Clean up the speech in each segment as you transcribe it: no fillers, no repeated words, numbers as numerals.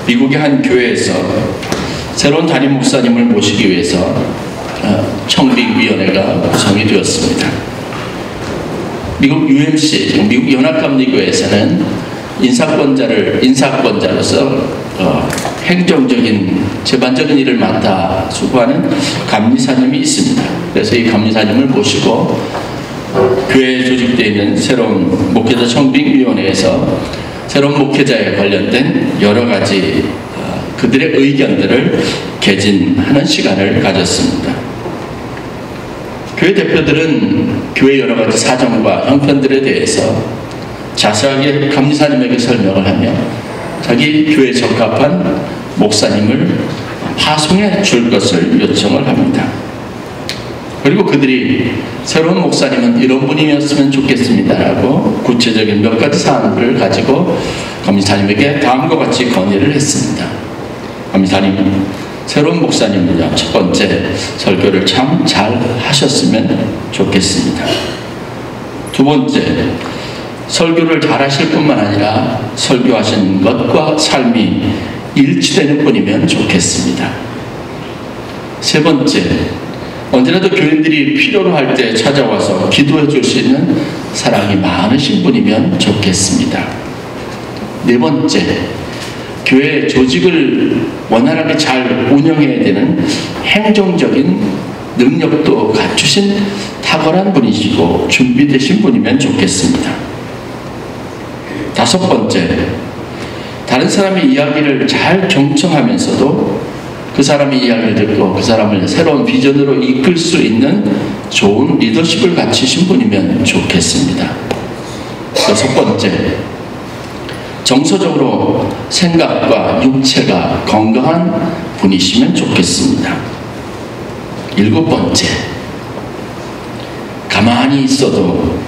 미국의 한 교회에서 새로운 담임 목사님을 모시기 위해서 청빙위원회가 구성이 되었습니다. 미국 UMC, 미국 연합감리교회에서는 인사권자로서 행정적인 재반적인 일을 맡아 수고하는 감리사님이 있습니다. 그래서 이 감리사님을 모시고 교회에 조직되어 있는 새로운 목회자 청빙위원회에서 새로운 목회자에 관련된 여러 가지 그들의 의견들을 개진하는 시간을 가졌습니다. 교회 대표들은 교회 여러 가지 사정과 형편들에 대해서 자세하게 감리사님에게 설명을 하며 자기 교회에 적합한 목사님을 파송해 줄 것을 요청을 합니다. 그리고 그들이 새로운 목사님은 이런 분이었으면 좋겠습니다라고 구체적인 몇 가지 사안을 가지고 감리사님에게 다음과 같이 건의를 했습니다. 감리사님, 새로운 목사님은요, 첫 번째, 설교를 참 잘 하셨으면 좋겠습니다. 두 번째, 설교를 잘 하실 뿐만 아니라 설교하신 것과 삶이 일치되는 분이면 좋겠습니다. 세 번째, 언제라도 교인들이 필요로 할 때 찾아와서 기도해 줄 수 있는 사랑이 많으신 분이면 좋겠습니다. 네 번째, 교회 조직을 원활하게 잘 운영해야 되는 행정적인 능력도 갖추신 탁월한 분이시고 준비되신 분이면 좋겠습니다. 다섯 번째, 다른 사람의 이야기를 잘 경청하면서도 그 사람의 이야기를 듣고 그 사람을 새로운 비전으로 이끌 수 있는 좋은 리더십을 갖추신 분이면 좋겠습니다. 여섯 번째, 정서적으로 생각과 육체가 건강한 분이시면 좋겠습니다. 일곱 번째, 가만히 있어도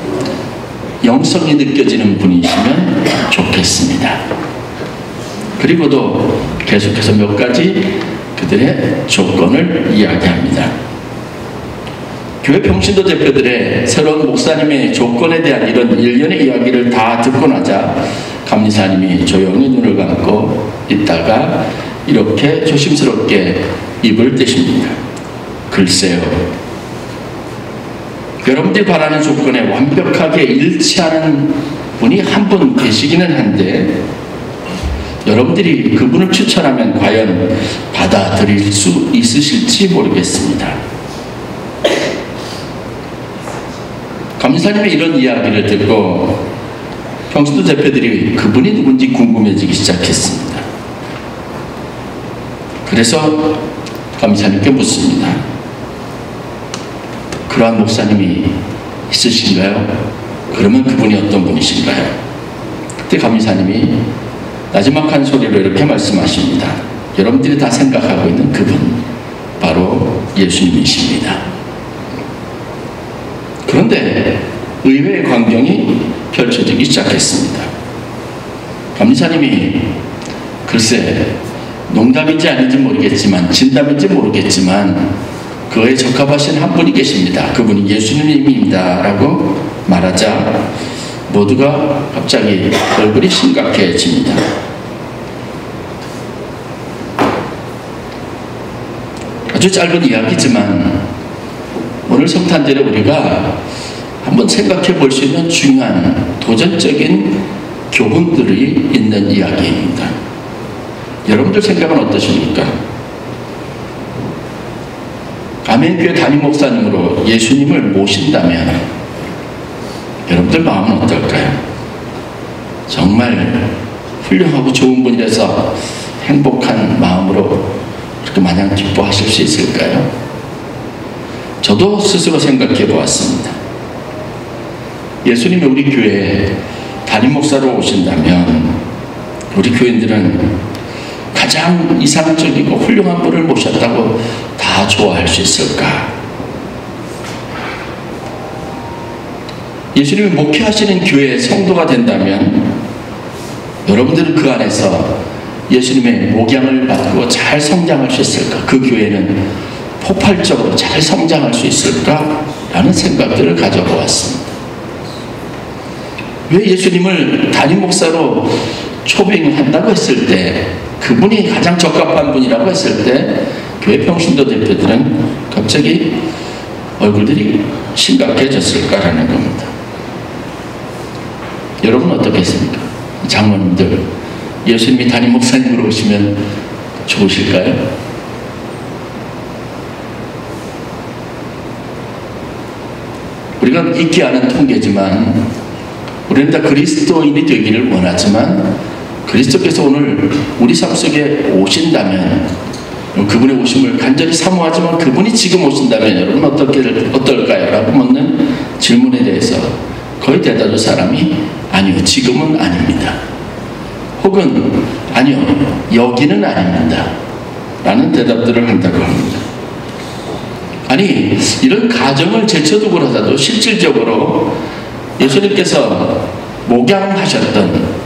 영성이 느껴지는 분이시면 좋겠습니다. 그리고도 계속해서 몇 가지 그들의 조건을 이야기합니다. 교회 평신도 대표들의 새로운 목사님의 조건에 대한 이런 일련의 이야기를 다 듣고 나자 감리사님이 조용히 눈을 감고 있다가 이렇게 조심스럽게 입을 떼십니다. 글쎄요, 여러분들이 바라는 조건에 완벽하게 일치하는 분이 한 분 계시기는 한데 여러분들이 그분을 추천하면 과연 받아들일 수 있으실지 모르겠습니다. 감리사님의 이런 이야기를 듣고 평신도 대표들이 그분이 누군지 궁금해지기 시작했습니다. 그래서 감리사님께 묻습니다. 그러한 목사님이 있으신가요? 그러면 그분이 어떤 분이신가요? 그때 감리사님이 나지막한 소리로 이렇게 말씀하십니다. 여러분들이 다 생각하고 있는 그분, 바로 예수님이십니다. 그런데 의외의 광경이 펼쳐지기 시작했습니다. 감리사님이 글쎄 농담인지 아닌지 모르겠지만 진담인지 모르겠지만 그에 적합하신 한 분이 계십니다. 그분이 예수님입니다 라고 말하자 모두가 갑자기 얼굴이 심각해집니다. 아주 짧은 이야기지만 오늘 성탄절에 우리가 한번 생각해 볼 수 있는 중요한 도전적인 교훈들이 있는 이야기입니다. 여러분들 생각은 어떠십니까? 아멘교회 담임 목사님으로 예수님을 모신다면 여러분들 마음은 어떨까요? 정말 훌륭하고 좋은 분이라서 행복한 마음으로 그렇게 마냥 기뻐하실 수 있을까요? 저도 스스로 생각해 보았습니다. 예수님이 우리 교회에 담임 목사로 오신다면 우리 교인들은 가장 이상적이고 훌륭한 분을 모셨다고 다 좋아할 수 있을까? 예수님이 목회하시는 교회의 성도가 된다면 여러분들은 그 안에서 예수님의 목양을 받고 잘 성장할 수 있을까? 그 교회는 폭발적으로 잘 성장할 수 있을까? 라는 생각들을 가져보았습니다. 왜 예수님을 담임 목사로 초빙한다고 했을 때, 그분이 가장 적합한 분이라고 했을 때 교회 평신도 대표들은 갑자기 얼굴들이 심각해졌을까라는 겁니다. 여러분은 어떻겠습니까? 장로님들, 예수님이 담임 목사님으로 오시면 좋으실까요? 우리가 잊지 않은 통계지만 우리는 다 그리스도인이 되기를 원하지만 그리스도께서 오늘 우리 삶 속에 오신다면, 그분의 오심을 간절히 사모하지만 그분이 지금 오신다면 여러분 어떨까요? 라고 묻는 질문에 대해서 거의 대다수 사람이 아니요, 지금은 아닙니다. 혹은 아니요, 여기는 아닙니다. 라는 대답들을 한다고 합니다. 아니, 이런 가정을 제쳐두고라도 실질적으로 예수님께서 목양하셨던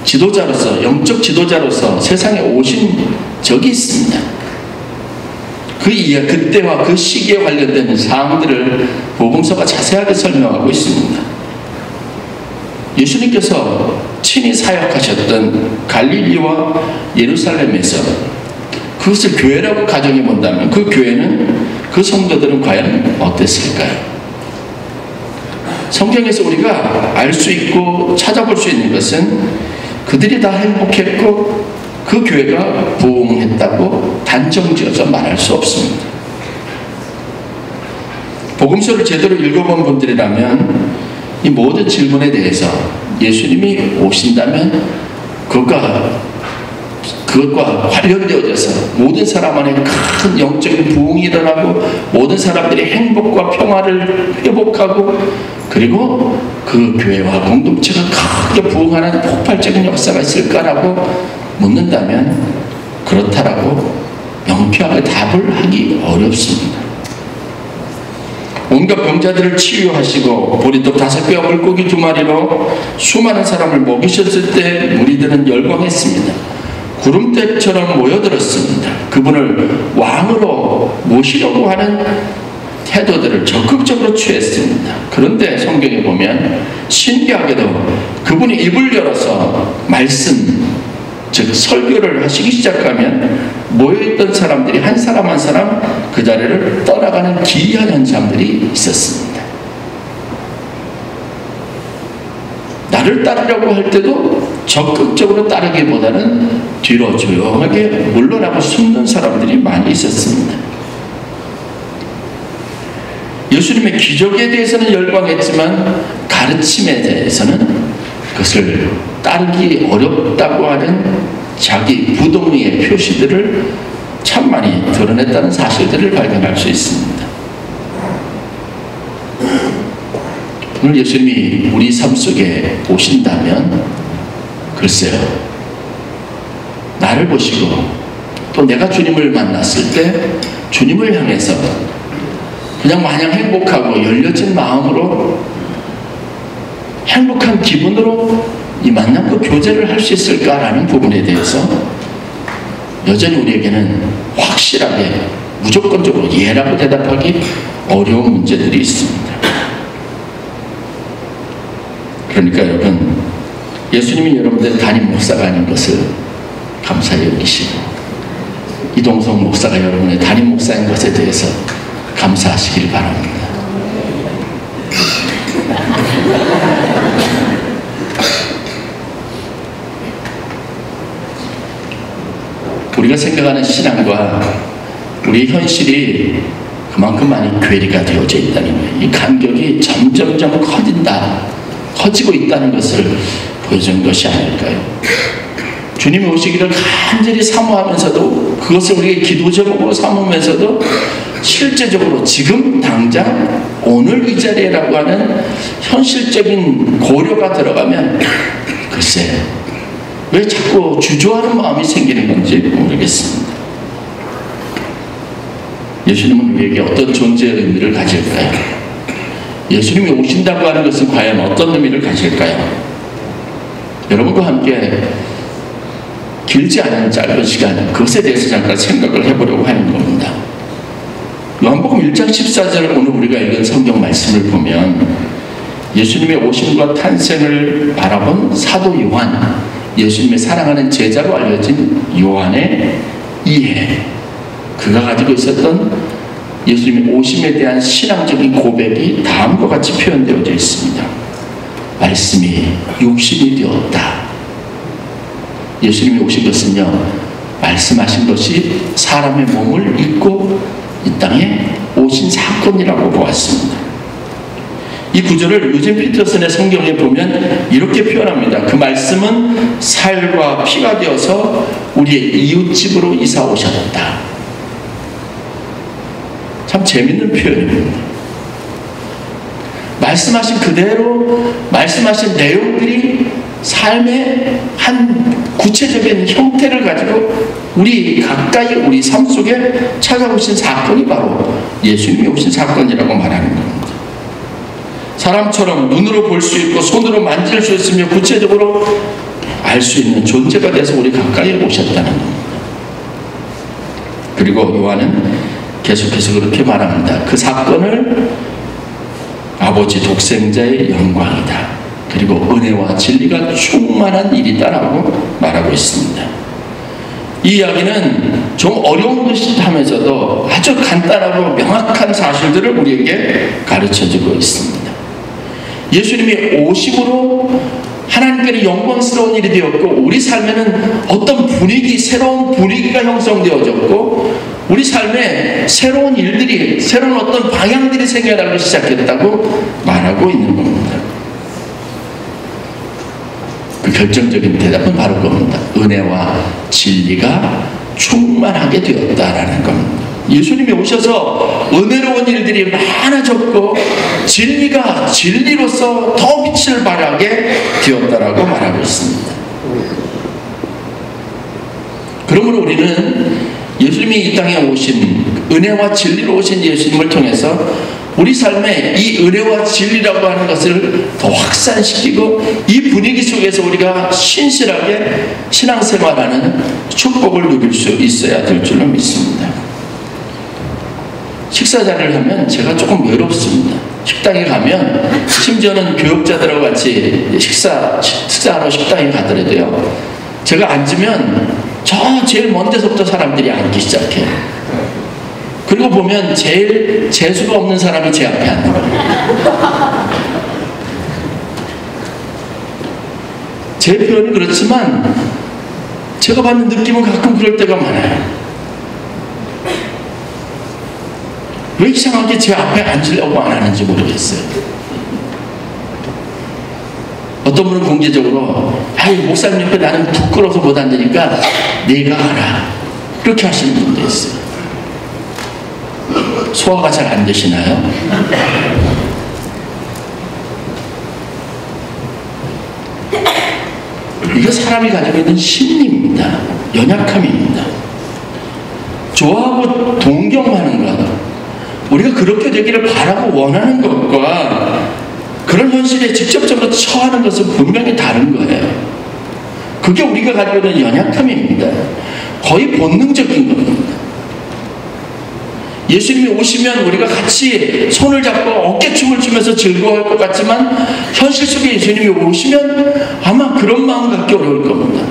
지도자로서, 영적 지도자로서 세상에 오신 적이 있습니다. 그때와 그 시기에 관련된 사항들을 복음서가 자세하게 설명하고 있습니다. 예수님께서 친히 사역하셨던 갈릴리와 예루살렘에서 그것을 교회라고 가정해 본다면 그 교회는, 그 성도들은 과연 어땠을까요? 성경에서 우리가 알 수 있고 찾아볼 수 있는 것은 그들이 다 행복했고 그 교회가 부흥했다고 단정지어서 말할 수 없습니다. 복음서를 제대로 읽어본 분들이라면 이 모든 질문에 대해서 예수님이 오신다면 그것과 관련되어져서 모든 사람 안에 큰 영적인 부흥이 일어나고 모든 사람들이 행복과 평화를 회복하고 그리고 그 교회와 공동체가 크게 부흥하는 폭발적인 역사가 있을까라고 묻는다면 그렇다라고 명쾌하게 답을 하기 어렵습니다. 온갖 병자들을 치유하시고 보리떡 5개와 물고기 2마리로 수많은 사람을 먹이셨을 때 무리들은 열광했습니다. 구름대처럼 모여들었습니다. 그분을 왕으로 모시려고 하는 태도들을 적극적으로 취했습니다. 그런데 성경에 보면 신기하게도 그분이 입을 열어서 말씀, 즉 설교를 하시기 시작하면 모여있던 사람들이 한 사람 한 사람 그 자리를 떠나가는 기이한 현상들이 있었습니다. 나를 따르려고 할 때도 적극적으로 따르기보다는 뒤로 조용하게 물러나고 숨는 사람들이 많이 있었습니다. 예수님의 기적에 대해서는 열광했지만 가르침에 대해서는 그것을 따르기 어렵다고 하는 자기 부동리의 표시들을 참 많이 드러냈다는 사실들을 발견할 수 있습니다. 오늘 예수님이 우리 삶 속에 오신다면 글쎄요, 나를 보시고 또 내가 주님을 만났을 때 주님을 향해서 그냥 마냥 행복하고 열려진 마음으로 행복한 기분으로 이 만남과 교제를 할 수 있을까라는 부분에 대해서 여전히 우리에게는 확실하게 무조건적으로 예라고 대답하기 어려운 문제들이 있습니다. 그러니까 여러분, 예수님이 여러분들의 담임 목사가 아닌 것을 감사히 여기시고 이동성 목사가 여러분의 담임 목사인 것에 대해서 감사하시길 바랍니다. 우리가 생각하는 신앙과 우리의 현실이 그만큼 많이 괴리가 되어져 있다는 거예요. 이 간격이 점점점 커지고 있다는 것을 보여준 것이 아닐까요? 주님이 오시기를 간절히 사모하면서도 그것을 우리의 기도 제목으로 삼으면서도 실제적으로 지금 당장 오늘 이 자리라고 하는 현실적인 고려가 들어가면 글쎄 왜 자꾸 주저하는 마음이 생기는 건지 모르겠습니다. 예수님은 우리에게 어떤 존재의 의미를 가질까요? 예수님이 오신다고 하는 것은 과연 어떤 의미를 가질까요? 여러분과 함께 길지 않은 짧은 시간 그것에 대해서 잠깐 생각을 해보려고 하는 겁니다. 요한복음 1장 14절 오늘 우리가 읽은 성경 말씀을 보면 예수님의 오심과 탄생을 바라본 사도 요한, 예수님의 사랑하는 제자로 알려진 요한의 이해, 그가 가지고 있었던 예수님의 오심에 대한 신앙적인 고백이 다음과 같이 표현되어져 있습니다. 말씀이 육신이 되었다. 예수님이 오신 것은요, 말씀하신 것이 사람의 몸을 입고 이 땅에 오신 사건이라고 보았습니다. 이 구절을 유진 피터슨의 성경에 보면 이렇게 표현합니다. 그 말씀은 살과 피가 되어서 우리의 이웃집으로 이사 오셨다. 참 재밌는 표현입니다. 말씀하신 그대로 말씀하신 내용들이 삶의 한 구체적인 형태를 가지고 우리 가까이 우리 삶 속에 찾아오신 사건이 바로 예수님이 오신 사건이라고 말하는 겁니다. 사람처럼 눈으로 볼 수 있고 손으로 만질 수 있으며 구체적으로 알 수 있는 존재가 돼서 우리 가까이 오셨다는 겁니다. 그리고 요한은 계속해서 그렇게 말합니다. 그 사건을 아버지 독생자의 영광이다. 그리고 은혜와 진리가 충만한 일이다라고 말하고 있습니다. 이 이야기는 좀 어려운 듯이 하면서도 아주 간단하고 명확한 사실들을 우리에게 가르쳐주고 있습니다. 예수님이 오심으로 하나님께는 영광스러운 일이 되었고 우리 삶에는 어떤 분위기, 새로운 분위기가 형성되어졌고 우리 삶에 새로운 일들이, 새로운 어떤 방향들이 생겨나기 시작했다고 말하고 있는 겁니다. 그 결정적인 대답은 바로 그겁니다. 은혜와 진리가 충만하게 되었다라는 겁니다. 예수님이 오셔서 은혜로운 일들이 많아졌고 진리가 진리로서 더 빛을 발하게 되었다라고 말하고 있습니다. 그러므로 우리는 예수님이 이 땅에 오신, 은혜와 진리로 오신 예수님을 통해서 우리 삶에 이 은혜와 진리라고 하는 것을 더 확산시키고 이 분위기 속에서 우리가 신실하게 신앙생활하는 축복을 누릴 수 있어야 될 줄로 믿습니다. 식사 자리를 하면 제가 조금 외롭습니다. 식당에 가면 심지어는 교육자들하고 같이 식사하러 식당에 가더라도요, 제가 앉으면 저 제일 먼 데서부터 사람들이 앉기 시작해요. 그리고 보면 제일 재수가 없는 사람이 제 앞에 앉는 거예요. 제 표현이 그렇지만 제가 받는 느낌은 가끔 그럴 때가 많아요. 왜 이상하게 제 앞에 앉으려고 안 하는지 모르겠어요. 어떤 분은 공개적으로 아이 목사님 옆에 나는 부끄러워서 못 앉으니까 내가 가라 그렇게 하시는 분도 있어요. 소화가 잘 안 되시나요? 이게 사람이 가지고 있는 심리입니다. 연약함입니다. 좋아하고 동경하는 것, 우리가 그렇게 되기를 바라고 원하는 것과 그런 현실에 직접적으로 처하는 것은 분명히 다른 거예요. 그게 우리가 가지고 있는 연약함입니다. 거의 본능적인 겁니다. 예수님이 오시면 우리가 같이 손을 잡고 어깨춤을 추면서 즐거워할 것 같지만 현실 속에 예수님이 오시면 아마 그런 마음 갖기 어려울 겁니다.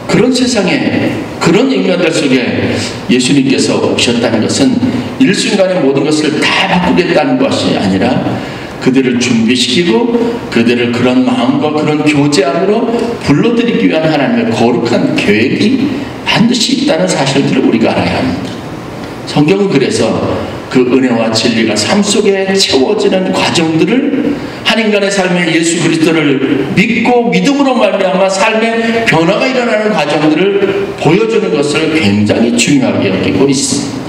그런 세상에, 그런 인간들 속에 예수님께서 오셨다는 것은 일순간에 모든 것을 다 바꾸겠다는 것이 아니라 그들을 준비시키고 그들을 그런 마음과 그런 교제 안으로 불러들이기 위한 하나님의 거룩한 계획이 반드시 있다는 사실들을 우리가 알아야 합니다. 성경은 그래서 그 은혜와 진리가 삶 속에 채워지는 과정들을 한 인간의 삶에 예수 그리스도를 믿고 믿음으로 말미암아 삶의 변화가 일어나는 과정들을 보여주는 것을 굉장히 중요하게 여기고 있습니다.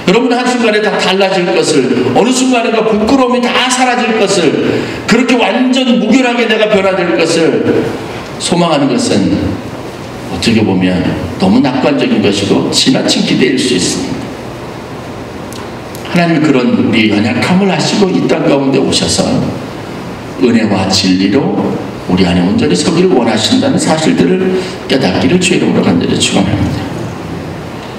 여러분 한순간에 다 달라질 것을, 어느 순간에가 부끄러움이 다 사라질 것을, 그렇게 완전 무결하게 내가 변화될 것을 소망하는 것은 어떻게 보면 너무 낙관적인 것이고 지나친 기대일 수 있습니다. 하나님이 그런 우리 연약함을 아시고 이 땅 가운데 오셔서 은혜와 진리로 우리 안에 온전히 서기를 원하신다는 사실들을 깨닫기를 주의 이름으로 간절히 축원합니다.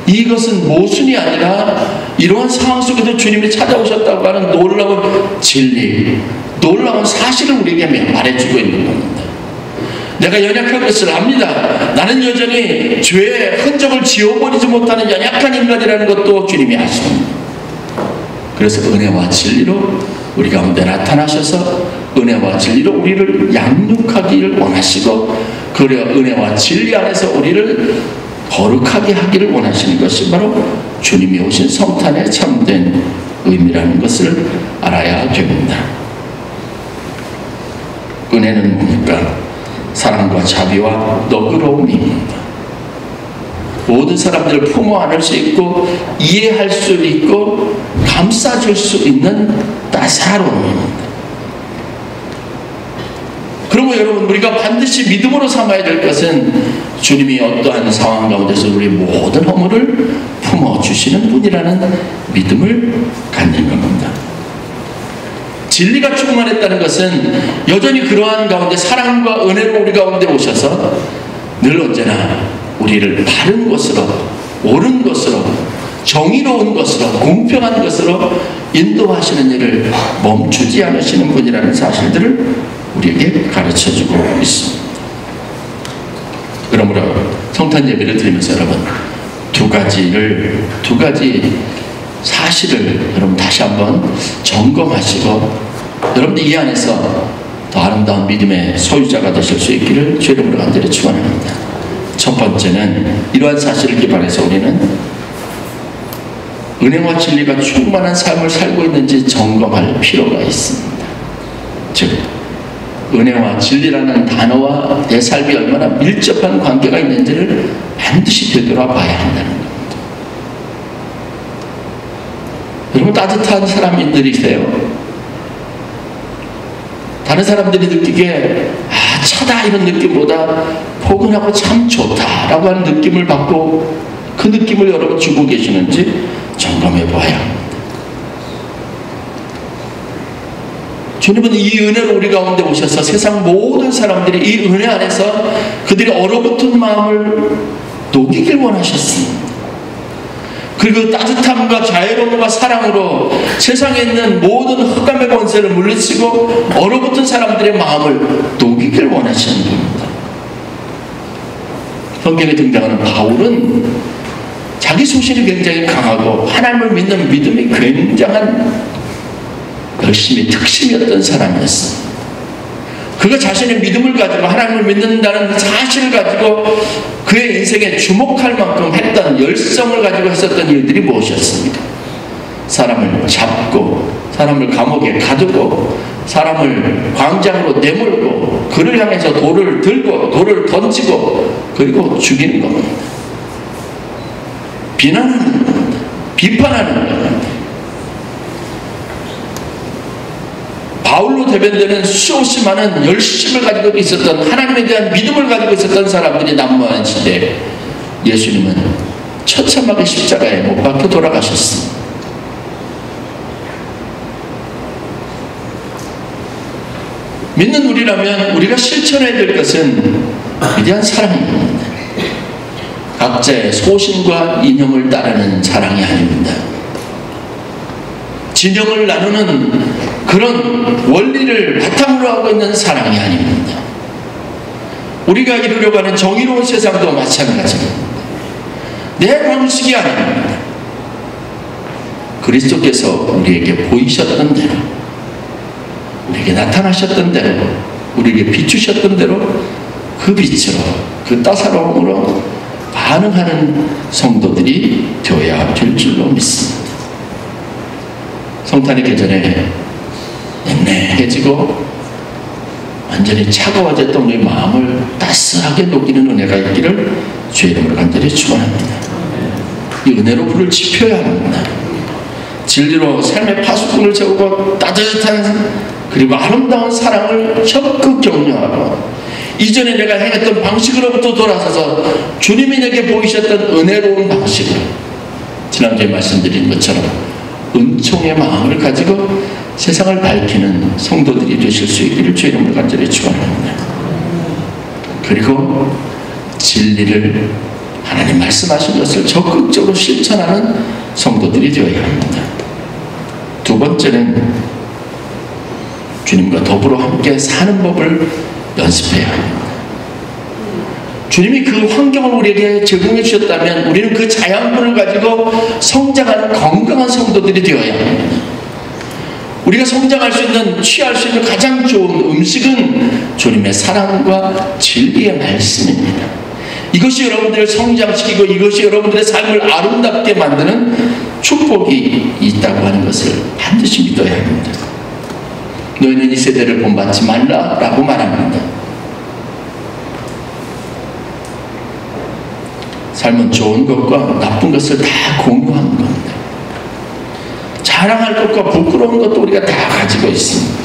이것은 모순이 아니라 이러한 상황 속에서 주님이 찾아오셨다고 하는 놀라운 진리, 놀라운 사실을 우리에게 말해주고 있는 겁니다. 내가 연약한 것을 압니다. 나는 여전히 죄의 흔적을 지워버리지 못하는 연약한 인간이라는 것도 주님이 아십니다. 그래서 은혜와 진리로 우리 가운데 나타나셔서 은혜와 진리로 우리를 양육하기를 원하시고, 그리고 은혜와 진리 안에서 우리를 거룩하게 하기를 원하시는 것이 바로 주님이 오신 성탄의 참된 의미라는 것을 알아야 됩니다. 은혜는 뭡니까? 사랑과 자비와 너그러움입니다. 모든 사람들을 품어 안을 수 있고 이해할 수 있고 감싸줄 수 있는 따사로움입니다. 그러면 여러분, 우리가 반드시 믿음으로 삼아야 될 것은 주님이 어떠한 상황 가운데서 우리 모든 허물을 품어주시는 분이라는 믿음을 갖는 겁니다. 진리가 충만했다는 것은 여전히 그러한 가운데 사랑과 은혜로 우리 가운데 오셔서 늘 언제나 우리를 바른 것으로, 옳은 것으로, 정의로운 것으로, 공평한 것으로 인도하시는 일을 멈추지 않으시는 분이라는 사실들을 우리에게 가르쳐주고 있습니다. 그러므로 성탄 예배를 드리면서 여러분, 두 가지 사실을 여러분 다시 한번 점검하시고, 여러분들 이 안에서 더 아름다운 믿음의 소유자가 되실 수 있기를 주의 이름으로 간절히 축원합니다. 첫 번째는 이러한 사실을 기반해서 우리는 은혜와 진리가 충만한 삶을 살고 있는지 점검할 필요가 있습니다. 즉, 은혜와 진리라는 단어와 내 삶이 얼마나 밀접한 관계가 있는지를 반드시 되돌아봐야 한다는 겁니다. 여러분, 따뜻한 사람들이세요? 다른 사람들이 느끼기에 차다 이런 느낌보다 포근하고 참 좋다라고 하는 느낌을 받고 그 느낌을 여러분 주고 계시는지 점검해 봐야 합니다. 주님은 이 은혜로 우리 가운데 오셔서 세상 모든 사람들이 이 은혜 안에서 그들이 얼어붙은 마음을 녹이길 원하셨습니다. 그리고 따뜻함과 자애로움과 사랑으로 세상에 있는 모든 흑암의 권세를 물리치고 얼어붙은 사람들의 마음을 녹이길 원하시는 겁니다. 성경에 등장하는 바울은 자기 소신이 굉장히 강하고 하나님을 믿는 믿음이 굉장한 열심히 특심이었던 사람이었습니다. 그가 자신의 믿음을 가지고 하나님을 믿는다는 사실을 가지고 그의 인생에 주목할 만큼 했던 열성을 가지고 했었던 일들이 무엇이었습니까? 사람을 잡고, 사람을 감옥에 가두고, 사람을 광장으로 내몰고, 그를 향해서 돌을 들고 돌을 던지고 그리고 죽이는 겁니다. 비난하는 겁니다. 비판하는 겁니다. 바울로 대변되는 수없이 많은 열심을 가지고 있었던, 하나님에 대한 믿음을 가지고 있었던 사람들이 난무하는 시대에 예수님은 처참하게 십자가에 못 박혀 돌아가셨습니다. 믿는 우리라면 우리가 실천해야 될 것은 위대한 사랑입니다. 각자의 소신과 이념을 따르는 사랑이 아닙니다. 진영을 나누는 그런 원리를 바탕으로 하고 있는 사랑이 아닙니다. 우리가 이루려고 하는 정의로운 세상도 마찬가지입니다. 내 방식이 아닙니다. 그리스도께서 우리에게 보이셨던 대로, 우리에게 나타나셨던 대로, 우리에게 비추셨던 대로 그 빛으로, 그 따사로움으로 반응하는 성도들이 되어야 될 줄로 믿습니다. 성탄의 계절에 냉랭해지고 완전히 차가워졌던 우리 마음을 따스하게 녹이는 은혜가 있기를 주의 이름으로 간절히 축원합니다. 이 은혜로 불을 지펴야 합니다. 진리로 삶의 파수꾼을 세우고 따뜻한 그리고 아름다운 사랑을 적극 격려하고, 이전에 내가 행했던 방식으로부터 돌아서서 주님이 내게 보이셨던 은혜로운 방식으로, 지난주에 말씀드린 것처럼 은총의 마음을 가지고 세상을 밝히는 성도들이 되실 수 있기를 주의 이름으로 간절히 축원합니다. 그리고 진리를 하나님 말씀하신 것을 적극적으로 실천하는 성도들이 되어야 합니다. 두 번째는 주님과 더불어 함께 사는 법을 연습해야 합니다. 주님이 그 환경을 우리에게 제공해 주셨다면 우리는 그 자양분을 가지고 성장하는 건강한 성도들이 되어야 합니다. 우리가 성장할 수 있는, 취할 수 있는 가장 좋은 음식은 주님의 사랑과 진리의 말씀입니다. 이것이 여러분들을 성장시키고 이것이 여러분들의 삶을 아름답게 만드는 축복이 있다고 하는 것을 반드시 믿어야 합니다. 너희는 이 세대를 본받지 말라라고 말합니다. 삶은 좋은 것과 나쁜 것을 다 공유하는 겁니다. 자랑할 것과 부끄러운 것도 우리가 다 가지고 있습니다.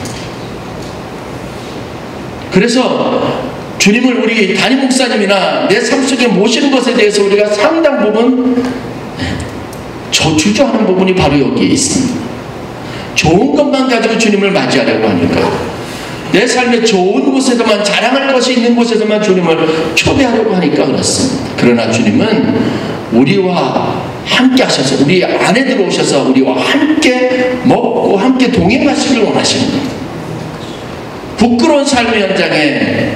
그래서 주님을 우리 담임 목사님이나 내 삶 속에 모시는 것에 대해서 우리가 상당 부분 주저하는 부분이 바로 여기에 있습니다. 좋은 것만 가지고 주님을 맞이하려고 하니까 내 삶의 좋은 곳에서만, 자랑할 것이 있는 곳에서만 주님을 초대하려고 하니까 그렇습니다. 그러나 주님은 우리와 함께 하셔서, 우리 안에 들어오셔서 우리와 함께 먹고 함께 동행하시길 원하시는 겁니다. 부끄러운 삶의 현장에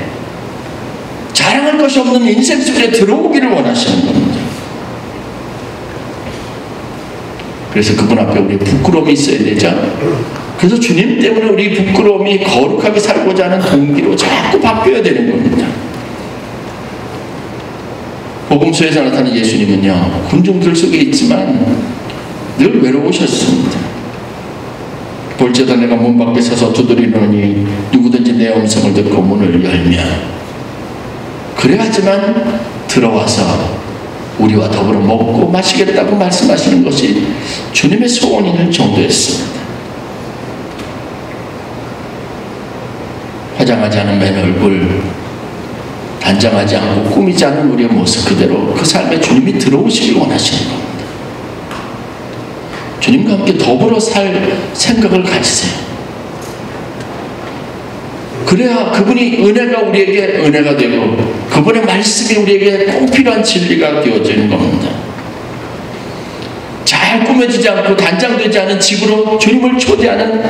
자랑할 것이 없는 인생 속에 들어오기를 원하시는 겁니다. 그래서 그분 앞에 우리 부끄러움이 있어야 되죠. 그래서 주님 때문에 우리 부끄러움이 거룩하게 살고자 하는 동기로 자꾸 바뀌어야 되는 겁니다. 복음서에서 나타나는 예수님은요, 군중들 속에 있지만 늘 외로우셨습니다. 볼지어다 내가 문 밖에 서서 두드리노니 누구든지 내 음성을 듣고 문을 열면, 그래야지만 들어와서 우리와 더불어 먹고 마시겠다고 말씀하시는 것이 주님의 소원인 정도였습니다. 화장하지 않은 맨 얼굴, 단장하지 않고 꾸미지 않은 우리의 모습 그대로 그 삶에 주님이 들어오시길 원하시는 겁니다. 주님과 함께 더불어 살 생각을 가지세요. 그래야 그분이 은혜가 우리에게 은혜가 되고 그분의 말씀이 우리에게 꼭 필요한 진리가 되어지는 겁니다. 잘 꾸며지지 않고 단장되지 않은 집으로 주님을 초대하는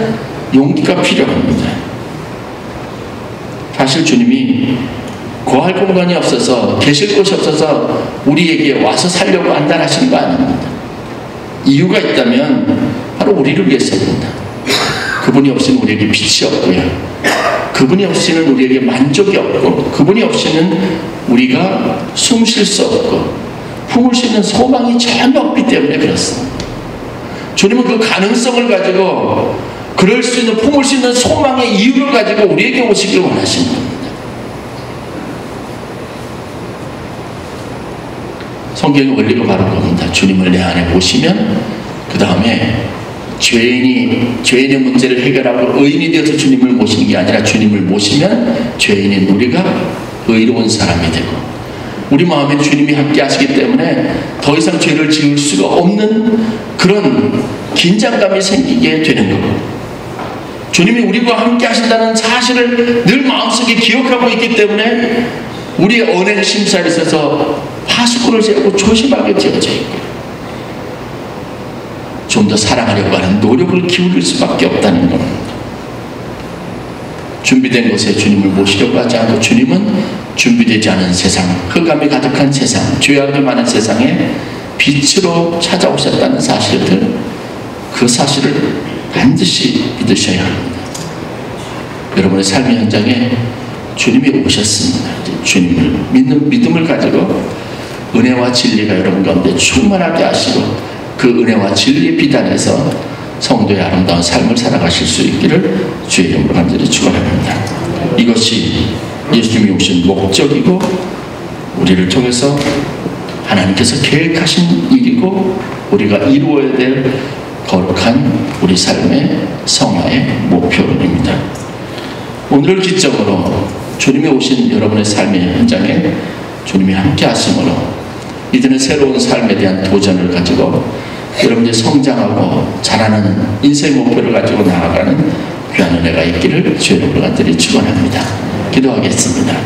용기가 필요합니다. 사실 주님이 거할 공간이 없어서, 계실 곳이 없어서 우리에게 와서 살려고 안달하신 거 아닙니다. 이유가 있다면 바로 우리를 위해서입니다. 그분이 없이는 우리에게 빛이 없고요, 그분이 없이는 우리에게 만족이 없고, 그분이 없이는 우리가 숨 쉴 수 없고 품을 수 있는 소망이 전혀 없기 때문에 그렇습니다. 주님은 그 가능성을 가지고, 그럴 수 있는, 품을 수 있는 소망의 이유를 가지고 우리에게 오시길 원하시는 겁니다. 성경의 원리가 바로 그겁니다. 주님을 내 안에 모시면 그 다음에 죄인의 문제를 해결하고 의인이 되어서 주님을 모시는 게 아니라, 주님을 모시면 죄인인 우리가 의로운 사람이 되고, 우리 마음에 주님이 함께 하시기 때문에 더 이상 죄를 지을 수가 없는 그런 긴장감이 생기게 되는 거고, 주님이 우리와 함께 하신다는 사실을 늘 마음속에 기억하고 있기 때문에 우리의 언행 심사에 있어서 파수꾼을 세우고 조심하게 되어져 있고, 좀 더 사랑하려고 하는 노력을 기울일 수밖에 없다는 겁니다. 준비된 곳에 주님을 모시려고 하지 않고, 주님은 준비되지 않은 세상, 흑암이 가득한 세상, 죄악이 많은 세상에 빛으로 찾아오셨다는 사실들, 그 사실을 반드시 믿으셔야 합니다. 여러분의 삶의 현장에 주님이 오셨습니다. 주님을 믿는 믿음을 가지고 은혜와 진리가 여러분 가운데 충만하게 하시고, 그 은혜와 진리의 비단에서 성도의 아름다운 삶을 살아가실 수 있기를 주의 이름으로 간절히 축원합니다. 이것이 예수님이 오신 목적이고, 우리를 통해서 하나님께서 계획하신 일이고, 우리가 이루어야 될 거룩한 우리 삶의 성화의 목표입니다. 오늘을 기점으로 주님이 오신 여러분의 삶의 현장에 주님이 함께 하심으로 이제는 새로운 삶에 대한 도전을 가지고 여러분들이 성장하고 자라는 인생 목표를 가지고 나아가는 귀한 은혜가 있기를 주의 이름으로 간절히 축원합니다. 기도하겠습니다.